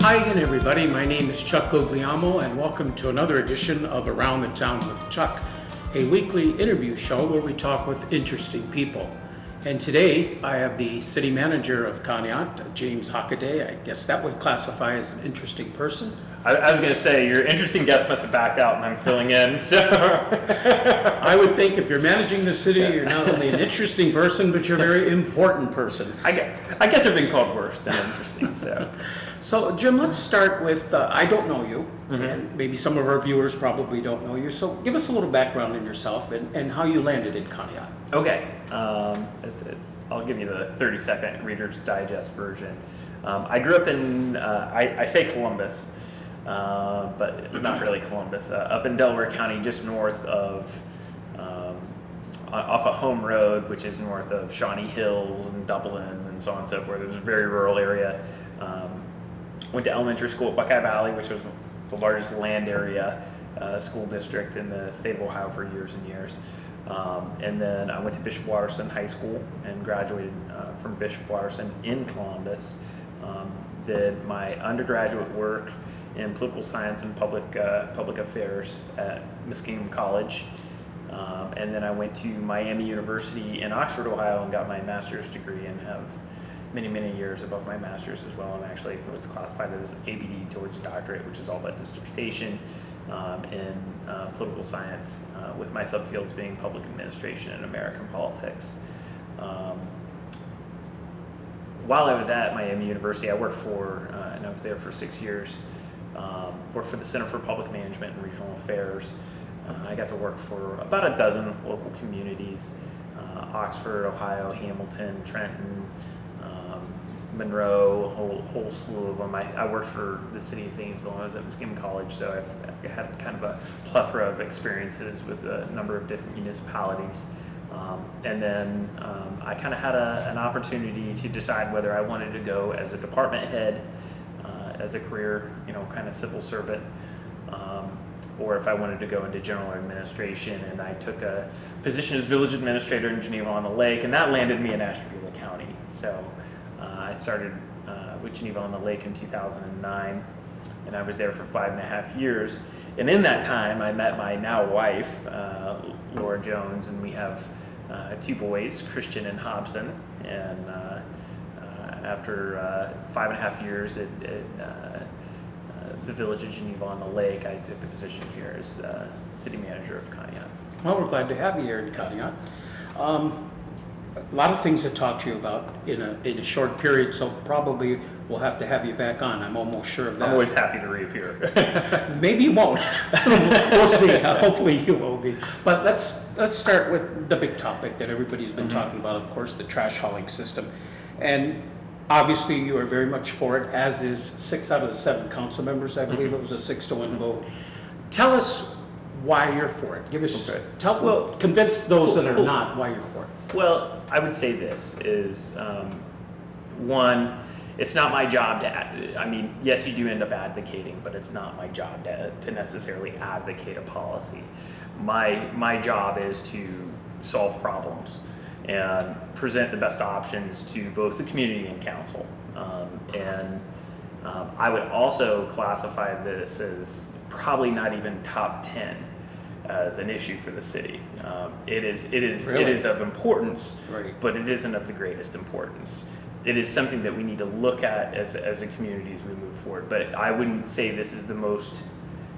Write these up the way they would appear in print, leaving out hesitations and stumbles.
Hi again, everybody. My name is Chuck Guglielmo, and welcome to another edition of Around the Town with Chuck, a weekly interview show where we talk with interesting people. And today, I have the city manager of Conneaut, James Hockaday. I guess that would classify as an interesting person. I was going to say, your interesting guest must have backed out and I'm filling in. So I would think if you're managing the city, you're not only an interesting person, but you're a very important person. I guess I've been called worse than interesting. So Jim, let's start with, I don't know you, and maybe some of our viewers probably don't know you. So give us a little background in yourself and how you landed in Conneaut. Okay. I'll give you the 30-second Reader's Digest version. I grew up in, I say Columbus, but not really Columbus, up in Delaware County, just north of, off of Home Road, which is north of Shawnee Hills and Dublin and so on and so forth. It was a very rural area. Went to elementary school at Buckeye Valley, which was the largest land area school district in the state of Ohio for years and years. And then I went to Bishop Watterson High School and graduated from Bishop Watterson in Columbus. Did my undergraduate work in political science and public affairs at Muskingum College. And then I went to Miami University in Oxford, Ohio, and got my master's degree and have many years above my master's as well. I'm actually what's classified as ABD towards a doctorate, which is all about dissertation in political science, with my subfields being public administration and American politics. While I was at Miami University, I worked for, and I was there for 6 years, worked for the Center for Public Management and Regional Affairs. I got to work for about a dozen local communities, Oxford, Ohio, Hamilton, Trenton, Monroe, a whole slew of them. I worked for the city of Zanesville. I was at Muskingum College, so I've had kind of a plethora of experiences with a number of different municipalities. And then I kind of had an opportunity to decide whether I wanted to go as a department head, as a career, kind of civil servant, or if I wanted to go into general administration. And I took a position as village administrator in Geneva on the Lake, and that landed me in Ashtabula County. So I started with Geneva on the Lake in 2009, and I was there for 5.5 years. And in that time, I met my now wife, Laura Jones, and we have 2 boys, Christian and Hobson. And after 5.5 years at the village of Geneva on the Lake, I took the position here as city manager of Conneaut. Well, we're glad to have you here in Conneaut. A lot of things to talk to you about in a short period, so probably we'll have to have you back on. I'm almost sure of that. I'm always happy to reappear. Maybe you won't. We'll see. Hopefully you will be. But let's start with the big topic that everybody's been talking about, of course, the trash hauling system. And obviously you are very much for it, as is 6 out of the 7 council members. I believe it was a 6-1 vote. Tell us why you're for it. Give us, convince those that are not why you're for it. Well, I would say this is, one, it's not my job to, yes, you do end up advocating, but it's not my job to necessarily advocate a policy. My job is to solve problems and present the best options to both the community and council. I would also classify this as probably not even top 10 as an issue for the city. It is of importance, right, but it isn't of the greatest importance. It is something that we need to look at as a community as we move forward. But I wouldn't say this is the most.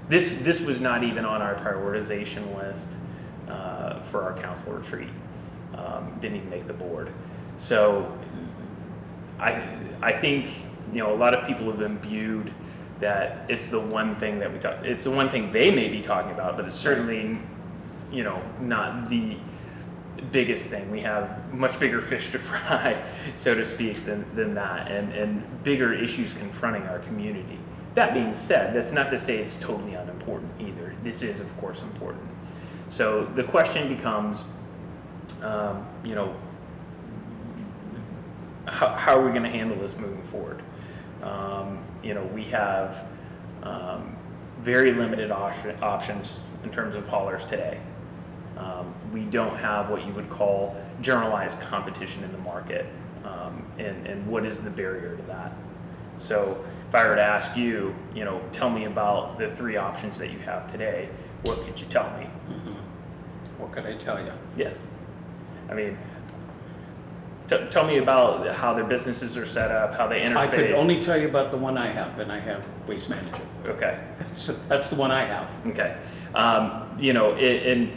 This was not even on our prioritization list for our council retreat. Didn't even make the board. So I think a lot of people have imbued that it's the one thing that we talk. It's the one thing they may be talking about, but it's certainly, not the biggest thing. We have much bigger fish to fry, so to speak, than that, and bigger issues confronting our community. That being said, that's not to say it's totally unimportant either. This is, of course, important. So the question becomes, how are we going to handle this moving forward? We have very limited options in terms of haulers today. We don't have what you would call generalized competition in the market, and what is the barrier to that? So if I were to ask you, tell me about the 3 options that you have today, what could you tell me? What could I tell you? Yes. I mean, tell me about how their businesses are set up, how they interface. I could only tell you about the one I have, and I have Waste Management. Okay. So that's the one I have. Okay. And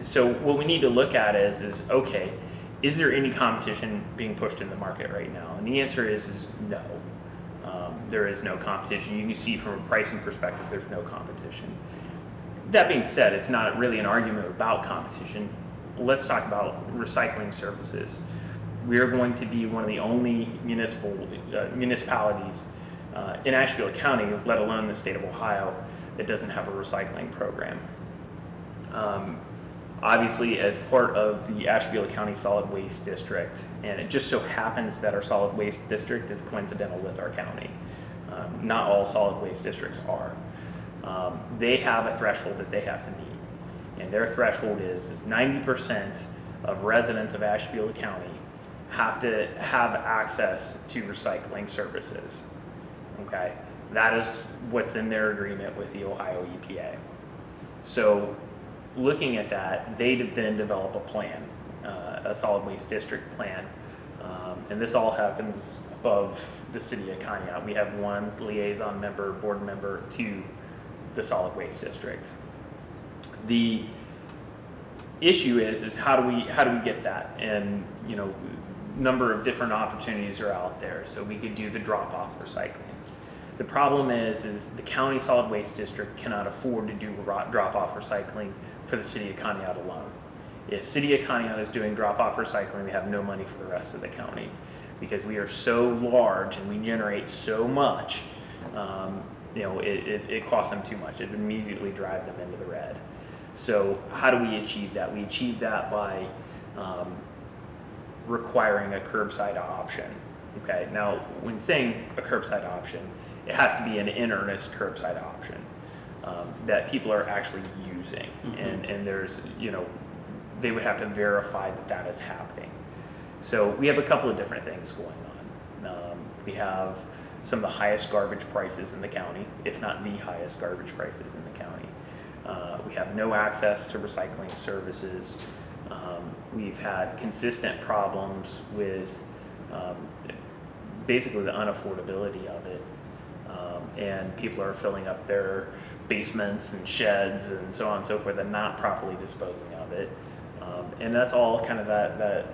so what we need to look at is okay, is there any competition being pushed in the market right now? And the answer is no. There is no competition. You can see from a pricing perspective, there's no competition. That being said, it's not really an argument about competition. Let's talk about recycling services. We are going to be one of the only municipalities in Asheville County, let alone the state of Ohio, that doesn't have a recycling program. Obviously, as part of the Asheville County Solid Waste District, and it just so happens that our solid waste district is coincidental with our county. Not all solid waste districts are. They have a threshold that they have to meet, and their threshold is 90% of residents of Asheville County have to have access to recycling services. Okay, that is what's in their agreement with the Ohio EPA. So looking at that, they then develop a plan, a solid waste district plan, and this all happens above the city of Conneaut. We have one liaison member, board member to the solid waste district. The issue is how do we get that? And number of different opportunities are out there. So we could do the drop-off recycling. The problem is the county solid waste district cannot afford to do drop-off recycling for the city of Conneaut alone. If city of Conneaut is doing drop-off recycling, we have no money for the rest of the county because we are so large and we generate so much. It costs them too much. It immediately drives them into the red. So how do we achieve that? We achieve that by requiring a curbside option. Okay, now when saying a curbside option, it has to be an in earnest curbside option that people are actually using. And there's, they would have to verify that is happening. So we have a couple of different things going on. We have some of the highest garbage prices in the county, if not the highest garbage prices in the county. We have no access to recycling services. We've had consistent problems with basically the unaffordability of it. And people are filling up their basements and sheds and so on and so forth and not properly disposing of it. And that's all kind of that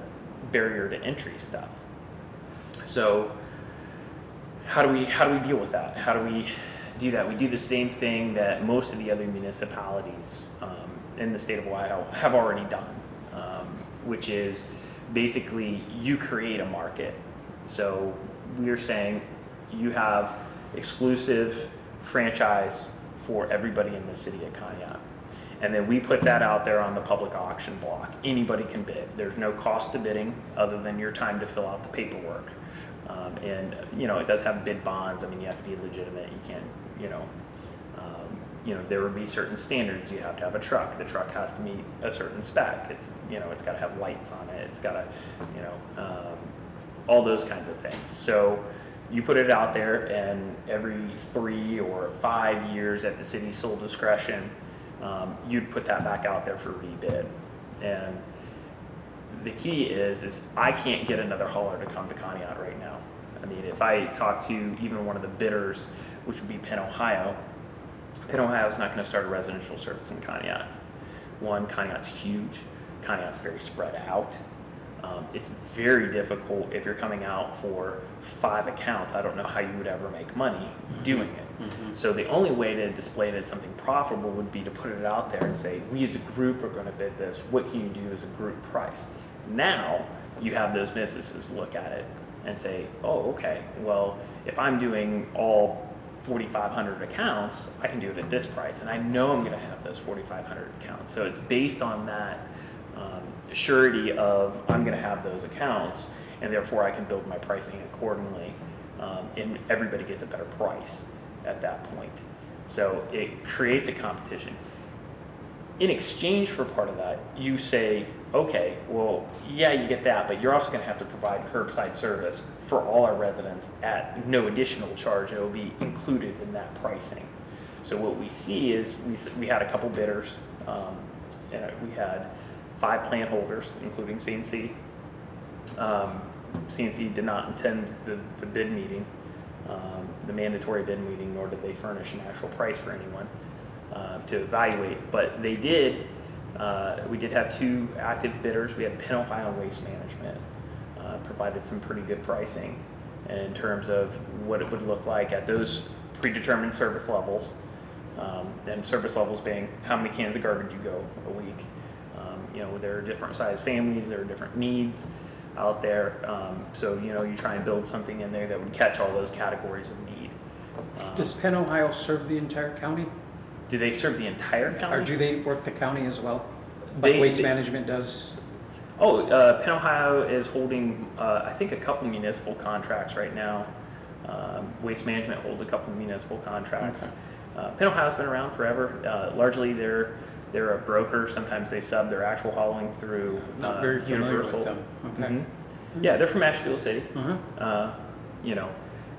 barrier to entry stuff. So how do we deal with that? How do we do that? We do the same thing that most of the other municipalities in the state of Ohio have already done, which is basically you create a market. So we're saying you have exclusive franchise for everybody in the city of Conneaut. And then we put that out there on the public auction block. Anybody can bid. There's no cost to bidding other than your time to fill out the paperwork. And it does have bid bonds. I mean, you have to be legitimate. You can't, there would be certain standards. You have to have a truck. The truck has to meet a certain spec. It's got to have lights on it. It's got to, all those kinds of things. So you put it out there, and every 3 or 5 years at the city's sole discretion, you'd put that back out there for rebid. And the key is I can't get another hauler to come to Conneaut right now. I mean, if I talk to even one of the bidders, which would be Penn, Ohio is not going to start a residential service in Conneaut. One, Conneaut's huge. Conneaut's very spread out. It's very difficult if you're coming out for 5 accounts. I don't know how you would ever make money doing it. So the only way to display it as something profitable would be to put it out there and say, we as a group are going to bid this. What can you do as a group price? Now you have those businesses look at it and say, oh, okay, well, if I'm doing all 4,500 accounts, I can do it at this price. And I know I'm going to have those 4,500 accounts. So it's based on that surety of I'm going to have those accounts, and therefore I can build my pricing accordingly, and everybody gets a better price at that point. So it creates a competition. In exchange for part of that, you say, Okay, well, yeah, you get that, but you're also going to have to provide curbside service for all our residents at no additional charge. It will be included in that pricing. So what we see is we had a couple bidders, and we had 5 plan holders, including CNC. CNC did not attend the bid meeting, the mandatory bid meeting, nor did they furnish an actual price for anyone to evaluate. But they did. We did have 2 active bidders. We had Penn Ohio Waste Management provided some pretty good pricing in terms of what it would look like at those predetermined service levels. And service levels being how many cans of garbage you go a week. There are different size families, there are different needs out there. So, you try and build something in there that would catch all those categories of need. Does Penn Ohio serve the entire county? Do they serve the entire county? Or do they work the county as well? Like Waste Management does? Oh, Penn Ohio is holding, I think, a couple municipal contracts right now. Waste Management holds a couple municipal contracts. Okay. Penn Ohio's been around forever. Largely, they're a broker. Sometimes they sub their actual hauling through Not very familiar Universal. with them. Okay. Mm-hmm. Yeah, they're from Asheville City.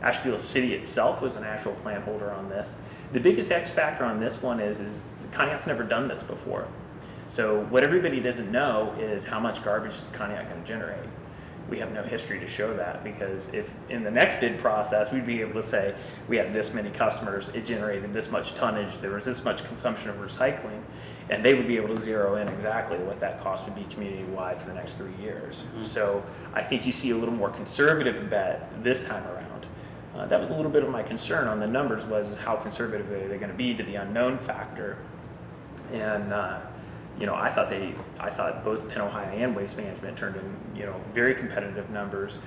Asheville City itself was an actual plan holder on this. The biggest X factor on this one is Conneaut's never done this before. So what everybody doesn't know is how much garbage is Conneaut going to generate. We have no history to show that, because if in the next bid process we'd be able to say we had this many customers, it generated this much tonnage, there was this much consumption of recycling, and they would be able to zero in exactly what that cost would be community-wide for the next 3 years. Mm-hmm. So I think you see a little more conservative bet this time around. That was a little bit of my concern on the numbers, was how conservative are they going to be to the unknown factor. And I thought both Penn Ohio and Waste Management turned in very competitive numbers,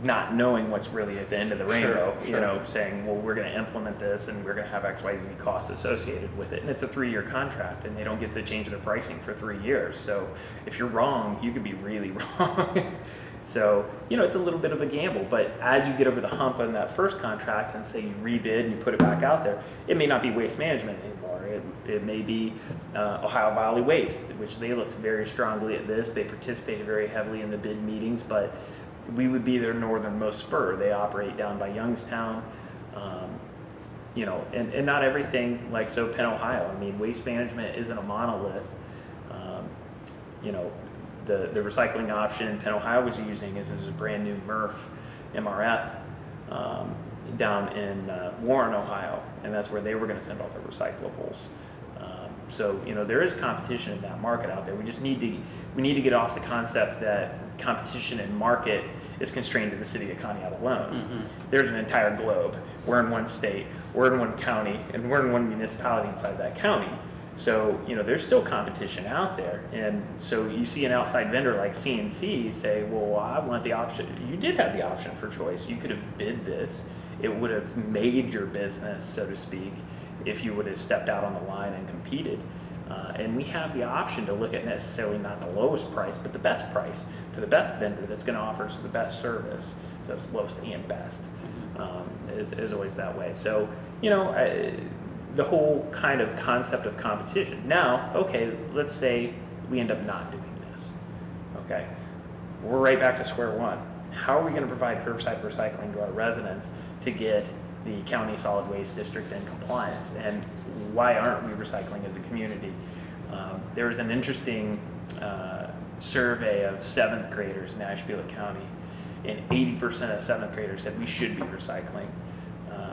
not knowing what's really at the end of the rainbow. Sure. Saying, well, we're going to implement this and we're going to have XYZ costs associated with it, and it's a 3-year contract, and they don't get to change their pricing for 3 years. So if you're wrong, you could be really wrong. So, it's a little bit of a gamble, but as you get over the hump on that first contract and say you rebid and you put it back out there, it may not be Waste Management anymore. It may be Ohio Valley Waste, which they looked very strongly at this. They participated very heavily in the bid meetings, but we would be their northernmost spur. They operate down by Youngstown, and not everything like Penn Ohio. I mean, Waste Management isn't a monolith. The recycling option Penn Ohio was using is a brand new MRF down in Warren, Ohio, and that's where they were going to send all their recyclables. So there is competition in that market out there. We just need to get off the concept that competition in market is constrained to the city of Conneaut alone. Mm-hmm. There's an entire globe. We're in one state, we're in one county, and we're in one municipality inside that county. So, there's still competition out there. And so you see an outside vendor like CNC say, well, I want the option. You did have the option for choice. You could have bid this. It would have made your business, so to speak, if you would have stepped out on the line and competed. And we have the option to look at necessarily not the lowest price, but the best price for the best vendor that's going to offer us the best service. So it's lowest and best, is always that way. So, the whole kind of concept of competition. Now, okay, let's say we end up not doing this. Okay, we're right back to square one. How are we going to provide curbside recycling to our residents to get the county solid waste district in compliance? And why aren't we recycling as a community? There was an interesting survey of 7th graders in Asheville County, and 80% of 7th graders said we should be recycling.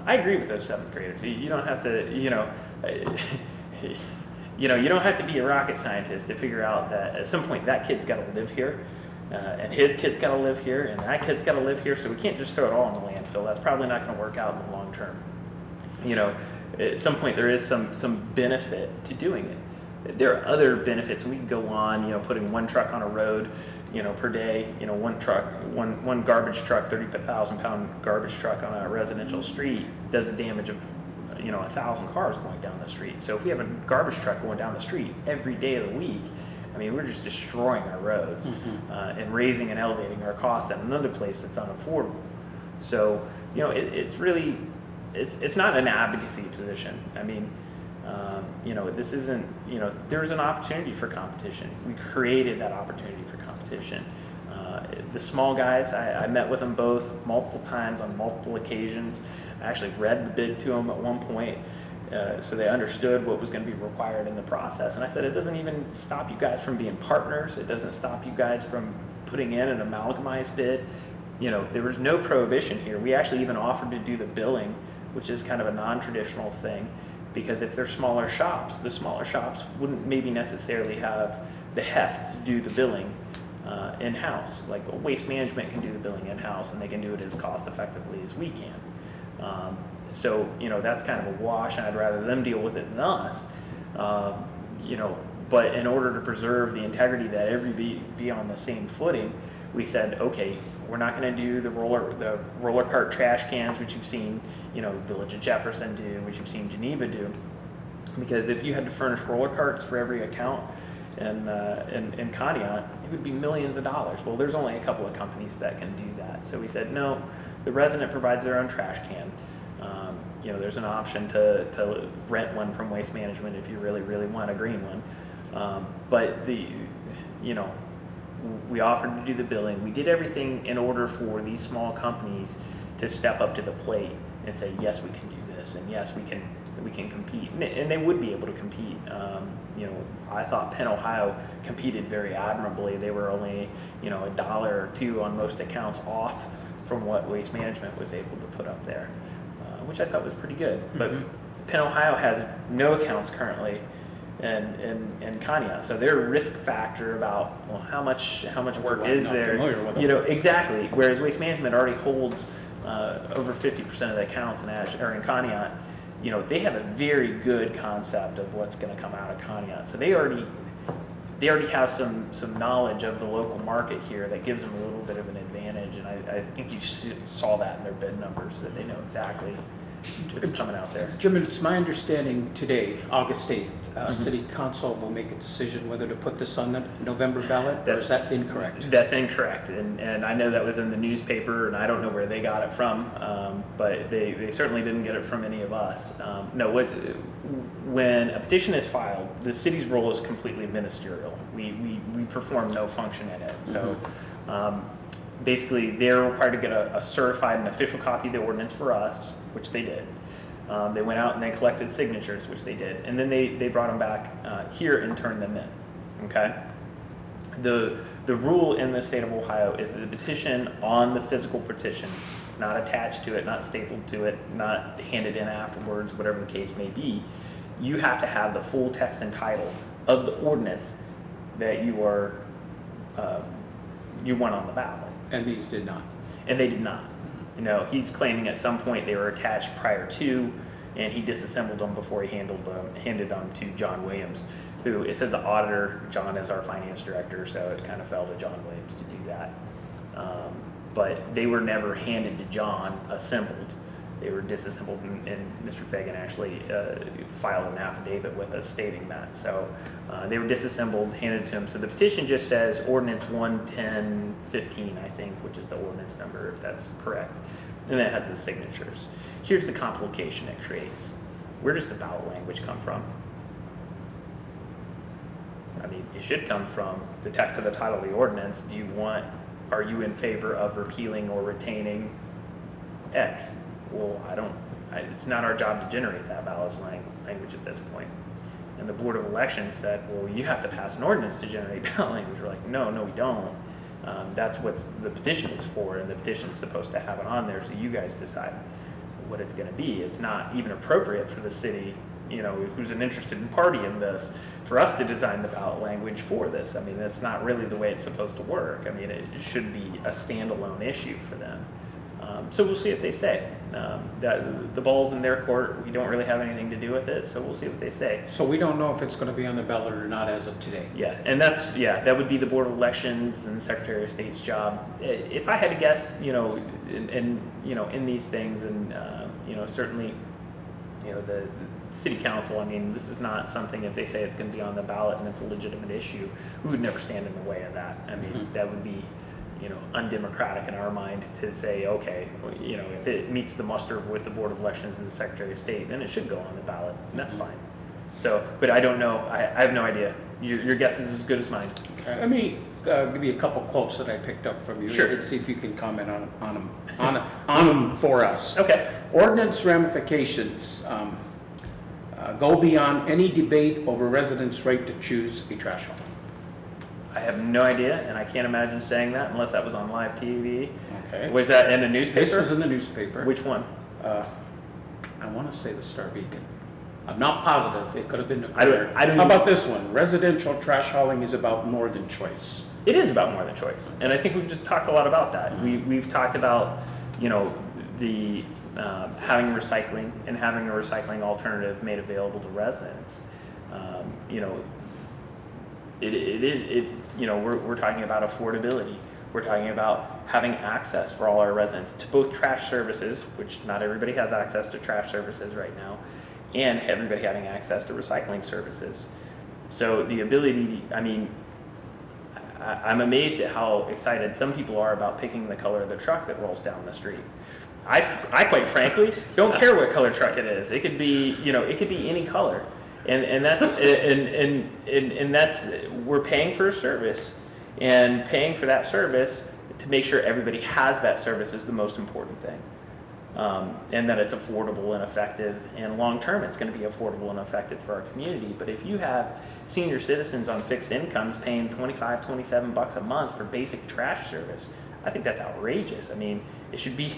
I agree with those 7th graders. You don't have to, you don't have to be a rocket scientist to figure out that at some point that kid's got to live here, and his kid's got to live here, and that kid's got to live here. So we can't just throw it all in the landfill. That's probably not going to work out in the long term. At some point there is some benefit to doing it. There are other benefits. We can go on, putting one truck on a road, per day, one garbage truck, 30,000 pound garbage truck on a residential street does a damage of, 1,000 cars going down the street. So if we have a garbage truck going down the street every day of the week, I mean, we're just destroying our roads, and raising and elevating our costs at another place that's unaffordable. So, it's really, it's not an advocacy position. I mean, This isn't, there's an opportunity for competition. We created that opportunity for competition. The small guys, I met with them both multiple times on multiple occasions. I actually read the bid to them at one point, so they understood what was going to be required in the process. And I said, it doesn't even stop you guys from being partners. It doesn't stop you guys from putting in an amalgamized bid. There was no prohibition here. We actually even offered to do the billing, which is kind of a non-traditional thing, because if they're smaller shops, the smaller shops wouldn't maybe necessarily have the heft to do the billing in-house. Like Waste Management can do the billing in-house, and they can do it as cost effectively as we can. So that's kind of a wash, and I'd rather them deal with it than us. But in order to preserve the integrity, that everybody be on the same footing, we said, okay, we're not going to do the roller cart trash cans, which you've seen, Village of Jefferson do, which you've seen Geneva do, because if you had to furnish roller carts for every account in Conneaut, it would be millions of dollars. Well, there's only a couple of companies that can do that. So we said, no, the resident provides their own trash can. There's an option to rent one from Waste Management if you really, really want a green one. But we offered to do the billing. We did everything in order for these small companies to step up to the plate and say, yes, we can do this, and yes, we can compete, and they would be able to compete. I thought Penn, Ohio competed very admirably. They were only, $1 or $2 on most accounts off from what Waste Management was able to put up there, which I thought was pretty good. But Penn, Ohio has no accounts currently in Conneaut, so their risk factor about how much work is there, exactly. Whereas Waste Management already holds over 50% of the accounts in Conneaut. They have a very good concept of what's going to come out of Conneaut, so they already have some knowledge of the local market here that gives them a little bit of an advantage, and I think you saw that in their bid numbers, that they know exactly what's coming out there. Jim, it's my understanding today, August 8th, City Council will make a decision whether to put this on the November ballot, or is that incorrect? That's incorrect, and I know that was in the newspaper, and I don't know where they got it from, but they certainly didn't get it from any of us. When a petition is filed, the city's role is completely ministerial. We perform no function in it. So basically, they're required to get a certified and official copy of the ordinance for us, which they did. They went out and they collected signatures, which they did, and then they brought them back here and turned them in. Okay. The rule in the state of Ohio is that the petition on the physical petition, not attached to it, not stapled to it, not handed in afterwards, whatever the case may be, you have to have the full text and title of the ordinance that you want on the ballot. And these did not. And they did not. He's claiming at some point they were attached prior to, and he disassembled them before he handed them to John Williams, who, it says the auditor. John is our finance director, so it kind of fell to John Williams to do that. But they were never handed to John assembled. They were disassembled, and Mr. Fagan actually filed an affidavit with us stating that. So they were disassembled, handed to him. So the petition just says ordinance 11015, I think, which is the ordinance number, if that's correct. And then it has the signatures. Here's the complication it creates. Where does the ballot language come from? I mean, it should come from the text of the title of the ordinance. Are you in favor of repealing or retaining X? Well, it's not our job to generate that ballot language at this point. And the Board of Elections said, well, you have to pass an ordinance to generate ballot language. We're like, no, we don't. That's what the petition is for, and the petition is supposed to have it on there, so you guys decide what it's going to be. It's not even appropriate for the city, who's an interested party in this, for us to design the ballot language for this. I mean, that's not really the way it's supposed to work. I mean, it should be a standalone issue for them. So we'll see what they say. That the ball's in their court. We don't really have anything to do with it, so we'll see what they say. So we don't know if it's going to be on the ballot or not as of today. Yeah, and that would be the Board of Elections and the Secretary of State's job. If I had to guess, in these things, and certainly, the City Council. I mean, this is not something. If they say it's going to be on the ballot and it's a legitimate issue, we would never stand in the way of that. I mean, that would be undemocratic in our mind to say, okay, if it meets the muster with the Board of Elections and the Secretary of State, then it should go on the ballot, and that's fine. So, but I don't know. I have no idea. Your guess is as good as mine. Okay. Let me give you a couple quotes that I picked up from you. Sure. And see if you can comment on them for us. Okay. Ordinance ramifications go beyond any debate over residents' right to choose a trash hauler. I have no idea, and I can't imagine saying that unless that was on live TV. Okay. Was that in a newspaper? This was in the newspaper. Which one? I want to say the Star Beacon. I'm not positive. It could have been the I don't- Courier. I don't How even- about this one? Residential trash hauling is about more than choice. It is about more than choice, and I think we've just talked a lot about that. We've talked about, the having recycling and having a recycling alternative made available to residents. We're talking about affordability. We're talking about having access for all our residents to both trash services, which not everybody has access to trash services right now, and everybody having access to recycling services. So the ability, I'm amazed at how excited some people are about picking the color of the truck that rolls down the street. I quite frankly don't care what color truck it is. It could be, it could be any color, and that's and that's we're paying for a service, and paying for that service to make sure everybody has that service is the most important thing. And that it's affordable and effective, and long term it's going to be affordable and effective for our community. But if you have senior citizens on fixed incomes paying $25, $27 a month for basic trash service, I think that's outrageous. It should be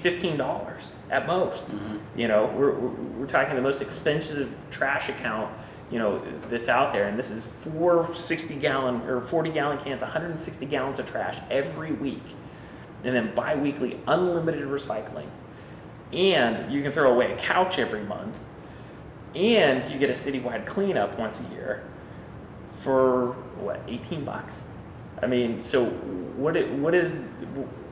$15 at most. Mm-hmm. We're talking the most expensive trash account that's out there, and this is 4 60-gallon or 40-gallon cans, 160 gallons of trash every week, and then bi-weekly unlimited recycling. And you can throw away a couch every month, and you get a citywide cleanup once a year for what, $18? So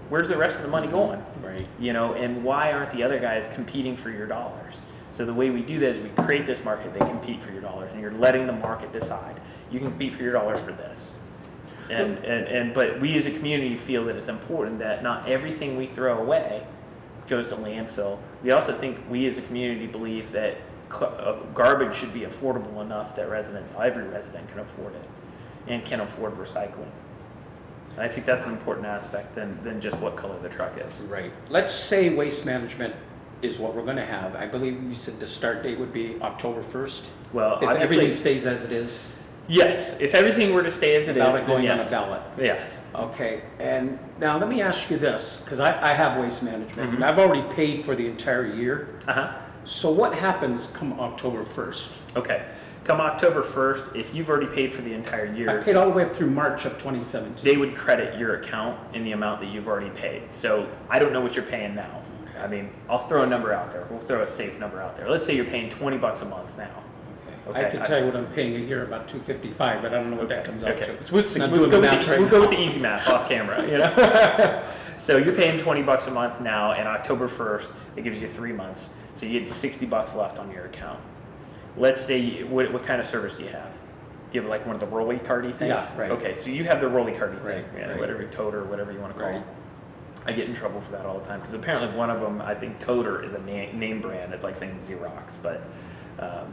where's the rest of the money going? Right. And why aren't the other guys competing for your dollars? So the way we do this is we create this market, they compete for your dollars, and you're letting the market decide. You can compete for your dollars for this. But we as a community feel that it's important that not everything we throw away goes to landfill. We also think we as a community believe that garbage should be affordable enough that every resident can afford it and can afford recycling. And I think that's an important aspect than just what color the truck is. Right. Let's say waste management is what we're going to have. I believe you said the start date would be October 1st. Well, if everything stays as it is. Yes, if everything were to stay as it is, Without it going then on yes. a ballot. Yes. Okay, and now let me ask you this, because I have waste management, Mhm. and I've already paid for the entire year. Uh-huh. So what happens come October 1st? Okay. Come October 1st, if you've already paid for the entire I year, paid all the way up through March of 2017. they would credit your account in the amount that you've already paid. So I don't know what you're paying now. I'll throw a number out there. We'll throw a safe number out there. Let's say you're paying $20 a month now. I can tell you what I'm paying a year, about $255, but I don't know what that comes out Okay. to. So we'll go with the easy math off camera. So you're paying $20 a month now, and October 1st, it gives you 3 months. So you get $60 left on your account. Let's say, what kind of service do you have? Do you have like one of the rolly carty things? Yeah, right. Okay, so you have the rolly carty thing, Right. whatever, toter, whatever you want to call Right. it. I get in trouble for that all the time because apparently one of them, I think Toter is a name brand. It's like saying Xerox, but I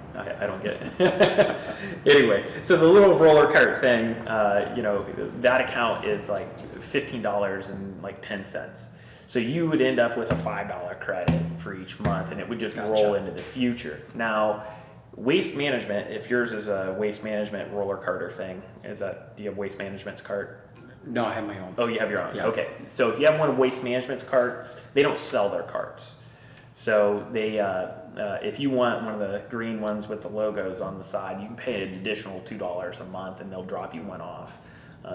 don't get it. Anyway, so the little roller cart thing, that account is like $15.10. So you would end up with a $5 credit for each month, and it would just roll into the future. Now, waste management, if yours is a waste management roller carter thing, do you have waste management's cart? No, I have my own. Oh, you have your own? Yeah. Okay. So if you have one of Waste Management's carts, they don't sell their carts. So they, if you want one of the green ones with the logos on the side, you can pay an additional $2 a month and they'll drop you one off.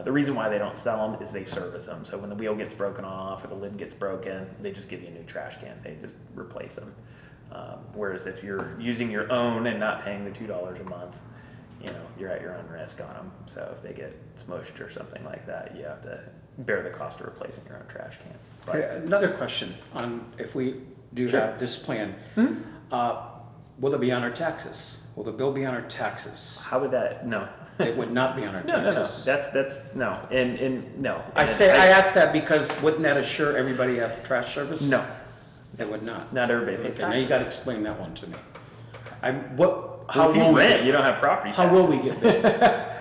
The reason why they don't sell them is they service them. So when the wheel gets broken off or the lid gets broken, they just give you a new trash can. They just replace them. Whereas if you're using your own and not paying the $2 a month, you're at your own risk on them. So if they get smushed or something like that, you have to bear the cost of replacing your own trash can. But, Another question on if we do Sure. have this plan. Hmm? Will it be on our taxes? Will the bill be on our taxes? how would that? No. It would not be on our No. taxes. That's no. And no. I asked that because wouldn't that assure everybody have trash service? No. It would not. Not everybody pays Okay, now you taxes. got to explain that one to me. How if you rent, you don't have property taxes. How will we get billed?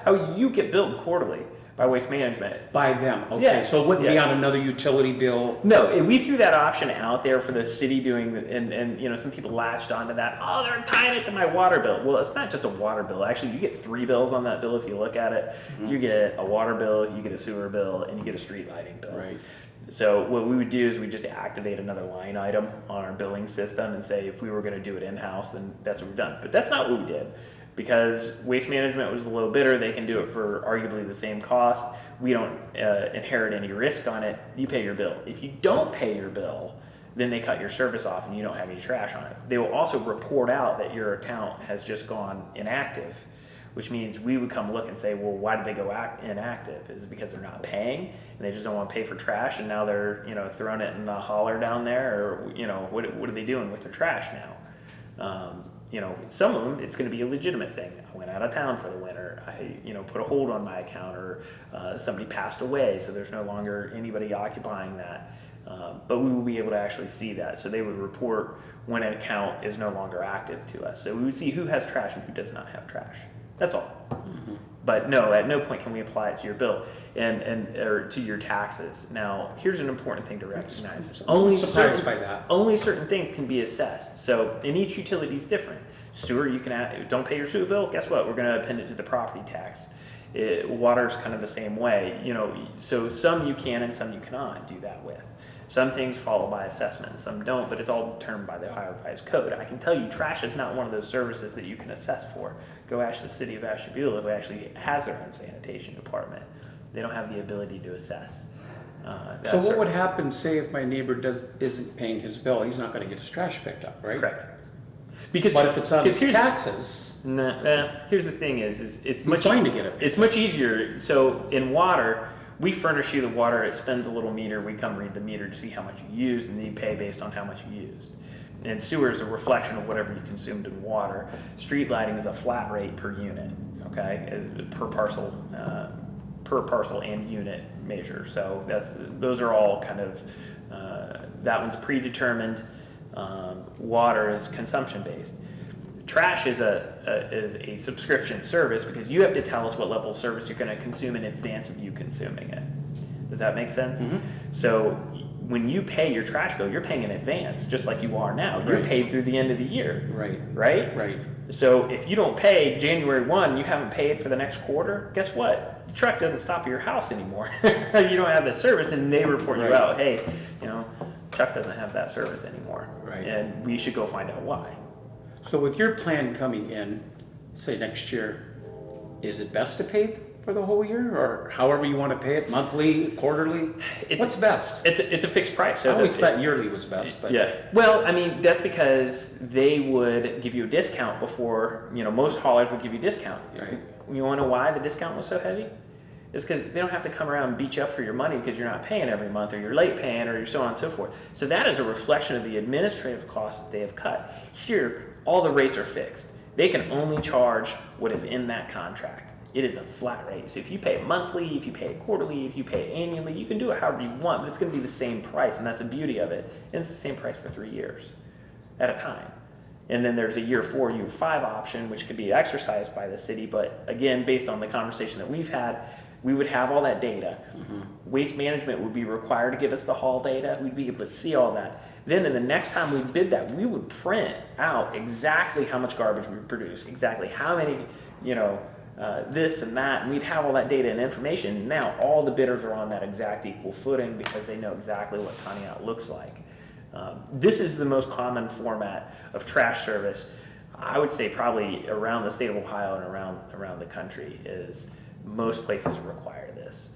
How you get billed quarterly by Waste Management. By them, okay, Yeah. so it wouldn't be Yeah. on another utility bill? No, we threw that option out there for the city doing, and you know, some people latched onto that. Oh, they're tying it to my water bill. Well, it's not just a water bill. Actually, you get 3 bills on that bill if you look at it. Mm-hmm. You get a water bill, you get a sewer bill, and you get a street lighting bill. Right. So what we would do is we just activate another line item on our billing system and say if we were going to do it in-house, then that's what we've done. But that's not what we did. Because Waste Management was the low bidder, they can do it for arguably the same cost. We don't inherit any risk on it. You pay your bill. If you don't pay your bill, then they cut your service off and you don't have any trash on it. They will also report out that your account has just gone inactive, which means we would come look and say, well, why did they go inactive? Is it because they're not paying and they just don't want to pay for trash and now they're, you know, throwing it in the holler down there, or, you know, what are they doing with their trash now? You know, some of them, it's going to be a legitimate thing. I went out of town for the winter. I, you know, put a hold on my account, or somebody passed away, so there's no longer anybody occupying that. But we will be able to actually see that. So they would report when an account is no longer active to us. So we would see who has trash and who does not have trash. That's all. Mm-hmm. But no, at no point can we apply it to your bill or to your taxes. Now, here's an important thing to recognize. Only surprised by that. Only certain things can be assessed. So, and each utility is different. Sewer, you can don't pay your sewer bill. Guess what? We're going to append it to the property tax. Water's kind of the same way. You know, so some you can and some you cannot do that with. Some things follow by assessment, some don't, but it's all determined by the Ohio Revised Code. I can tell you trash is not one of those services that you can assess for. Go ask the city of Ashtabula, who actually has their own sanitation department. They don't have the ability to assess. So what would happen, say, if my neighbor isn't paying his bill? He's not going to get his trash picked up, right? Correct. But if it's on his taxes, here's the thing: it's much going to get it. It's much easier. So in water, we furnish you the water. It spends a little meter. We come read the meter to see how much you used, and then you pay based on how much you used. And sewer is a reflection of whatever you consumed in water. Street lighting is a flat rate per unit, okay, per parcel and unit measure. So those are all kind of that one's predetermined. Water is consumption based. Trash is a subscription service because you have to tell us what level of service you're going to consume in advance of you consuming it. Does that make sense? Mm-hmm. So when you pay your trash bill, you're paying in advance, just like you are now. You're paid through the end of the year. Right. So if you don't pay January 1, you haven't paid for the next quarter, guess what? The truck doesn't stop at your house anymore. You don't have the service, and they report you out, hey, you know, Chuck doesn't have that service anymore. Right. And we should go find out why. So with your plan coming in, say next year, is it best to pay for the whole year, or however you want to pay it, monthly, quarterly? What's best? It's a fixed price. So I always thought yearly was best. But yeah. Well, I mean, that's because they would give you a discount before, you know, most haulers would give you a discount. Right. You want to know why the discount was so heavy? It's because they don't have to come around and beat you up for your money because you're not paying every month, or you're late paying, or you're so on and so forth. So that is a reflection of the administrative costs that they have cut. Here, all the rates are fixed. They can only charge what is in that contract. It is a flat rate. So if you pay it monthly, if you pay it quarterly, if you pay it annually, you can do it however you want, but it's going to be the same price, and that's the beauty of it. And it's the same price for 3 years at a time. And then there's a year 4, year 5 option, which could be exercised by the city. But again, based on the conversation that we've had, we would have all that data. Mm-hmm. Waste Management would be required to give us the haul data. We'd be able to see all that. Then in the next time we bid that, we would print out exactly how much garbage we produce, exactly how many, you know, this and that, and we'd have all that data and information. Now all the bidders are on that exact equal footing because they know exactly what conning out looks like. This is the most common format of trash service. I would say probably around the state of Ohio and around the country is most places require this.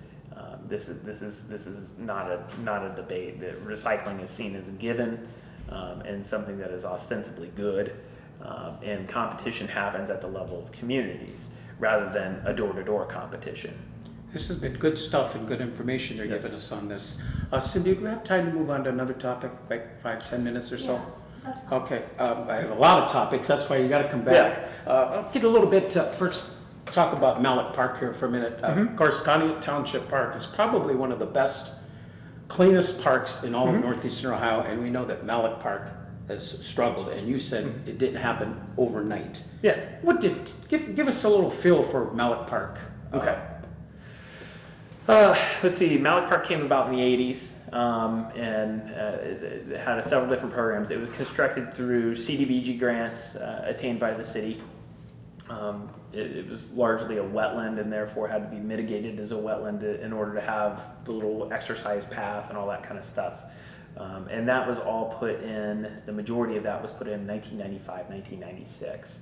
This is not a debate. That recycling is seen as a given and something that is ostensibly good, and competition happens at the level of communities rather than a door-to-door competition. This has been good stuff and good information you're giving us on this. Cindy, do we have time to move on to another topic, like 5-10 minutes or so? Yes, that's fine. Okay, I have a lot of topics, that's why you got to come back. I'll get a little bit, first talk about Mallet Park here for a minute. Of course, Conneaut Township Park is probably one of the best, cleanest parks in all of northeastern Ohio, and we know that Mallet Park has struggled, and you said it didn't happen overnight. Yeah. What did give us a little feel for Mallet Park? Okay. Let's see. Mallet Park came about in the 80s, and it had several different programs. It was constructed through CDBG grants attained by the city. It was largely a wetland, and therefore had to be mitigated as a wetland in order to have the little exercise path and all that kind of stuff. And that was all put in, the majority of that was put in 1995, 1996.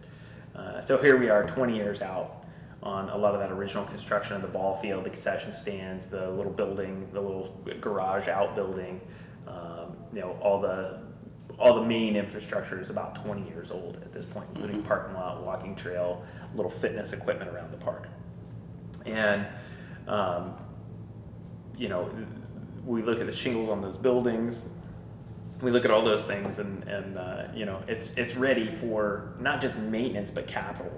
So here we are 20 years out on a lot of that original construction of the ball field, the concession stands, the little building, the little garage outbuilding, all the main infrastructure is about 20 years old at this point, including parking lot, walking trail, little fitness equipment around the park. And, we look at the shingles on those buildings, we look at all those things, and it's ready for not just maintenance, but capital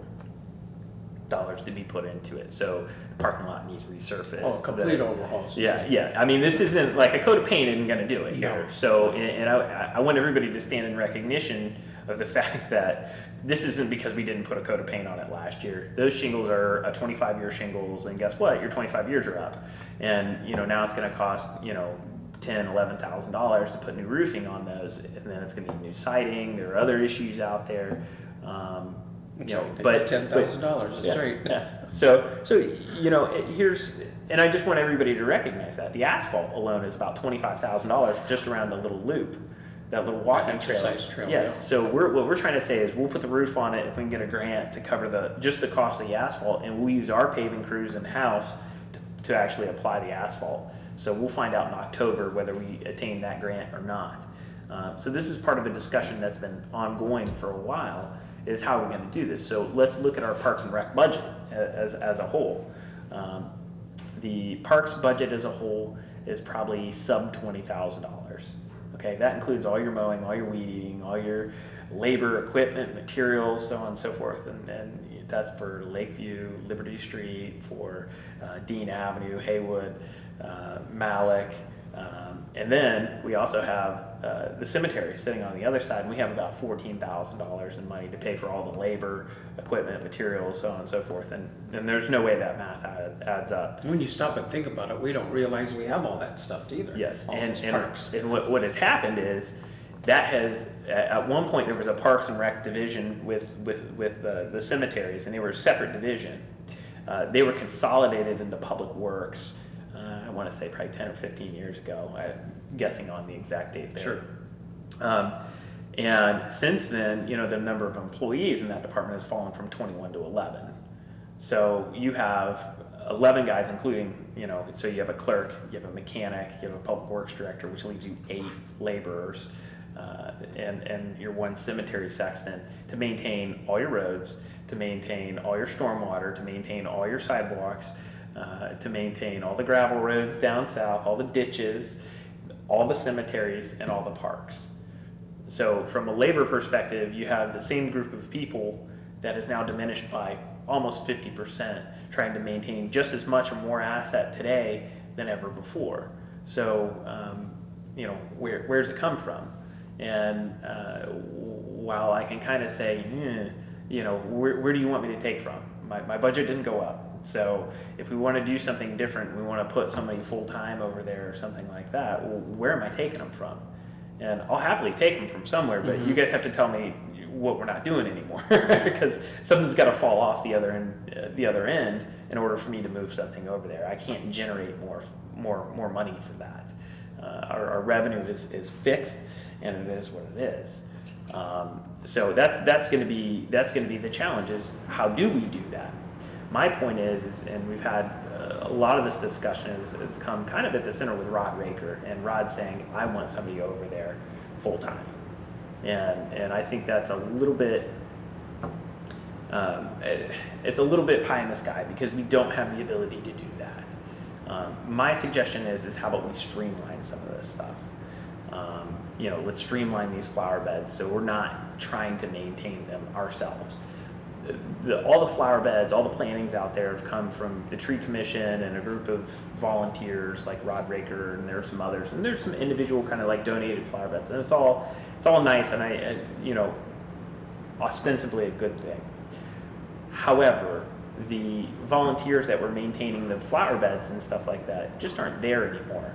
dollars to be put into it. So the parking lot needs resurfaced. Oh, complete overhauls. Yeah. I mean, this isn't like a coat of paint isn't going to do it here. No. So, and I want everybody to stand in recognition of the fact that this isn't because we didn't put a coat of paint on it last year. Those shingles are a 25-year shingles, and guess what? Your 25 years are up, and now it's going to cost $10,000-$11,000 to put new roofing on those, and then it's going to need new siding. There are other issues out there. But $10,000. That's right. Yeah. So here's, and I just want everybody to recognize that the asphalt alone is about $25,000 just around the little loop, that little walking trail. Exercise trail. Yes. Yeah. So what we're trying to say is we'll put the roof on it if we can get a grant to cover just the cost of the asphalt, and we'll use our paving crews in house to actually apply the asphalt. So we'll find out in October whether we attain that grant or not. So this is part of a discussion that's been ongoing for a while. Is how we're going to do this. So let's look at our Parks and Rec budget as a whole. The Parks budget as a whole is probably sub $20,000. Okay, that includes all your mowing, all your weed eating, all your labor, equipment, materials, so on and so forth. And that's for Lakeview, Liberty Street, for Dean Avenue, Haywood, Malik. And then we also have the cemetery sitting on the other side, and we have about $14,000 in money to pay for all the labor, equipment, materials, so on and so forth. And there's no way that math adds up. When you stop and think about it, we don't realize we have all that stuff either. Yes, all those and parks. And what has happened is that has, at one point there was a Parks and Rec division with the cemeteries, and they were a separate division. They were consolidated into Public Works. I want to say probably 10 or 15 years ago. I'm guessing on the exact date there. Sure. And since then, the number of employees in that department has fallen from 21 to 11. So you have 11 guys, including, so you have a clerk, you have a mechanic, you have a public works director, which leaves you 8 laborers, and your 1 cemetery sexton to maintain all your roads, to maintain all your stormwater, to maintain all your sidewalks, to maintain all the gravel roads down south, all the ditches, all the cemeteries, and all the parks. So from a labor perspective, you have the same group of people that is now diminished by almost 50%, trying to maintain just as much or more asset today than ever before. So, where's it come from? And while I can kind of say, where do you want me to take from? My budget didn't go up. So if we want to do something different, we want to put somebody full-time over there or something like that, well, where am I taking them from? And I'll happily take them from somewhere, but you guys have to tell me what we're not doing anymore, because something's got to fall off the other end in order for me to move something over there. I can't generate more money for that. Our revenue is fixed, and it is what it is. So that's going to be the challenge, is how do we do that? My point is and we've had a lot of this discussion has come kind of at the center with Rod Raker, and Rod saying, I want somebody over there full time. And I think that's a little bit, it's a little bit pie in the sky, because we don't have the ability to do that. My suggestion is how about we streamline some of this stuff? Let's streamline these flower beds so we're not trying to maintain them ourselves. all the flower beds, all the plantings out there have come from the tree commission and a group of volunteers like Rod Raker, and there's some others, and there's some individual kind of like donated flower beds, and it's all nice, and I ostensibly a good thing. However, the volunteers that were maintaining the flower beds and stuff like that just aren't there anymore.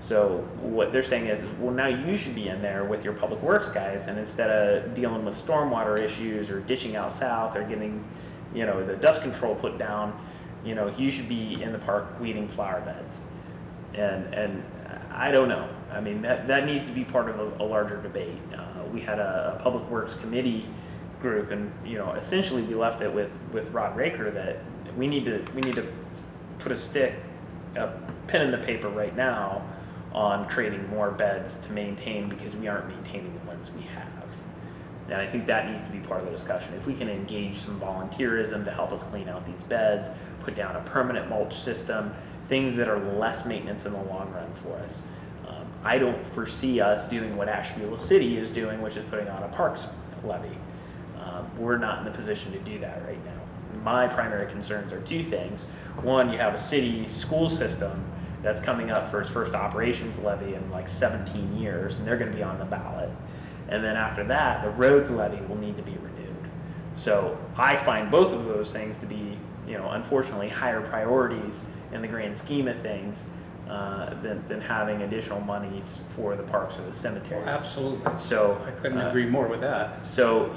So what they're saying is, well, now you should be in there with your public works guys, and instead of dealing with stormwater issues or ditching out south or getting, the dust control put down, you should be in the park weeding flower beds. And I don't know. I mean, that needs to be part of a larger debate. We had a public works committee group, and essentially we left it with Rod Raker that we need to put a pen in the paper right now on creating more beds to maintain, because we aren't maintaining the ones we have. And I think that needs to be part of the discussion. If we can engage some volunteerism to help us clean out these beds, put down a permanent mulch system, things that are less maintenance in the long run for us. I don't foresee us doing what Ashtabula City is doing, which is putting on a parks levy. We're not in the position to do that right now. My primary concerns are two things. One, you have a city school system that's coming up for its first operations levy in like 17 years, and they're going to be on the ballot. And then after that, the roads levy will need to be renewed. So I find both of those things to be, unfortunately, higher priorities in the grand scheme of things than having additional monies for the parks or the cemeteries. Well, absolutely. So I couldn't agree more with that. So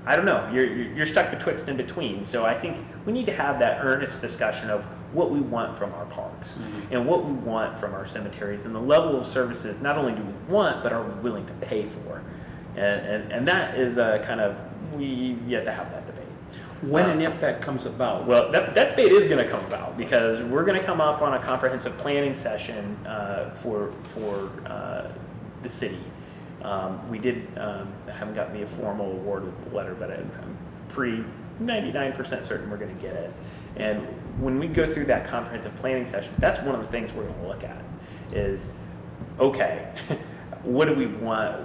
I don't know. You're stuck betwixt and between. So I think we need to have that earnest discussion of what we want from our parks and what we want from our cemeteries, and the level of services not only do we want, but are we willing to pay for? And that is we've yet to have that debate. When and if that comes about? Well, that debate is going to come about, because we're going to come up on a comprehensive planning session for the city. We did, haven't gotten the formal award letter, but I'm pretty 99% certain we're going to get it. And when we go through that comprehensive planning session, that's one of the things we're going to look at is, okay, what do we want?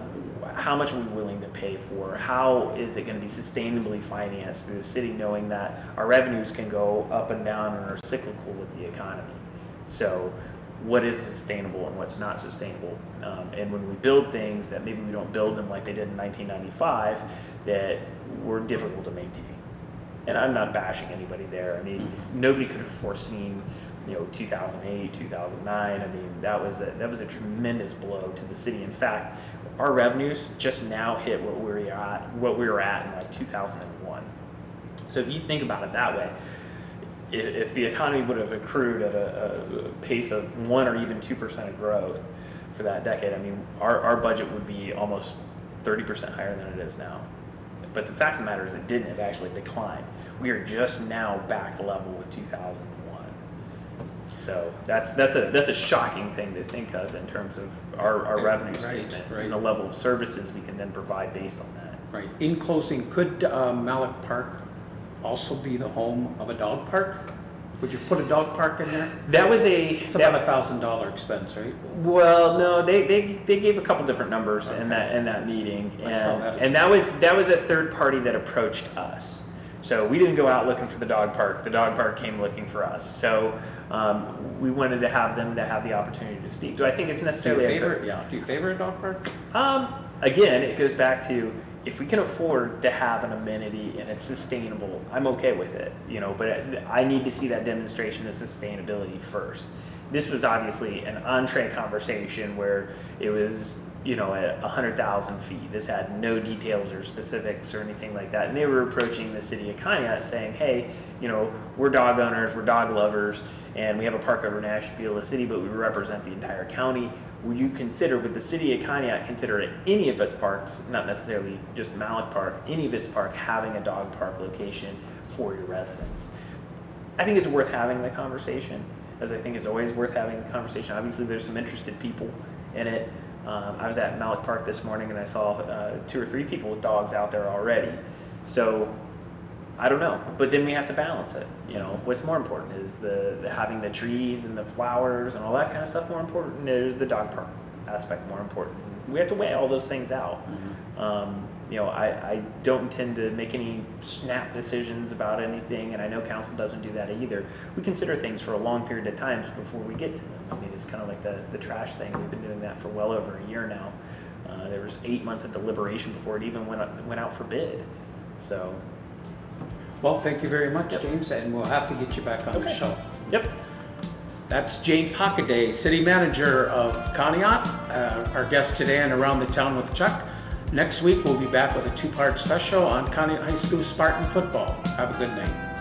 How much are we willing to pay for? How is it going to be sustainably financed through the city, knowing that our revenues can go up and down and are cyclical with the economy? So what is sustainable and what's not sustainable? And when we build things that maybe we don't build them like they did in 1995, that were difficult to maintain. And I'm not bashing anybody there. I mean, nobody could have foreseen, 2008, 2009. I mean, that was a tremendous blow to the city. In fact, our revenues just now hit what we were at in like 2001. So if you think about it that way, if the economy would have accrued at a pace of 1 or even 2% of growth for that decade, I mean, our budget would be almost 30% higher than it is now. But the fact of the matter is it didn't. It actually declined. We are just now back level with 2001. So that's a shocking thing to think of in terms of our revenue statement and the level of services we can then provide based on that. Right. In closing, could Malik Park also be the home of a dog park? Would you put a dog park in there? It's about $1,000 expense, right? Well, no, they gave a couple different numbers in that meeting, and that was a third party that approached us. So we didn't go out looking for the dog park. The dog park came looking for us. So we wanted to have them to have the opportunity to speak. Do I think it's necessarily Do you favor a dog park? Again, it goes back to, if we can afford to have an amenity and it's sustainable, I'm okay with it, but I need to see that demonstration of sustainability first. This was obviously an entree conversation where it was, at 100,000 feet. This had no details or specifics or anything like that. And they were approaching the city of Conneaut saying, hey, we're dog owners, we're dog lovers, and we have a park over in Ashtabula City, but we represent the entire county. Would the city of Conneaut consider any of its parks, not necessarily just Malik Park, any of its park having a dog park location for your residents? I think it's worth having the conversation, as I think it's always worth having the conversation. Obviously, there's some interested people in it. I was at Malik Park this morning and I saw 2 or 3 people with dogs out there already. So I don't know, but then we have to balance it. What's more important is the having the trees and the flowers and all that kind of stuff more important, is the dog park aspect more important. We have to weigh all those things out. I don't intend to make any snap decisions about anything, and I know council doesn't do that either. We consider things for a long period of time before we get to them. I mean, it's kind of like the trash thing. We've been doing that for well over a year now. There was 8 months of deliberation before it even went out for bid. So, Well, thank you very much, Yep. James, and we'll have to get you back on the Okay. show. yep. That's James Hockaday, City Manager of Conneaut, our guest today on Around the Town with Chuck. Next week, we'll be back with a 2-part special on Conneaut High School Spartan football. Have a good night.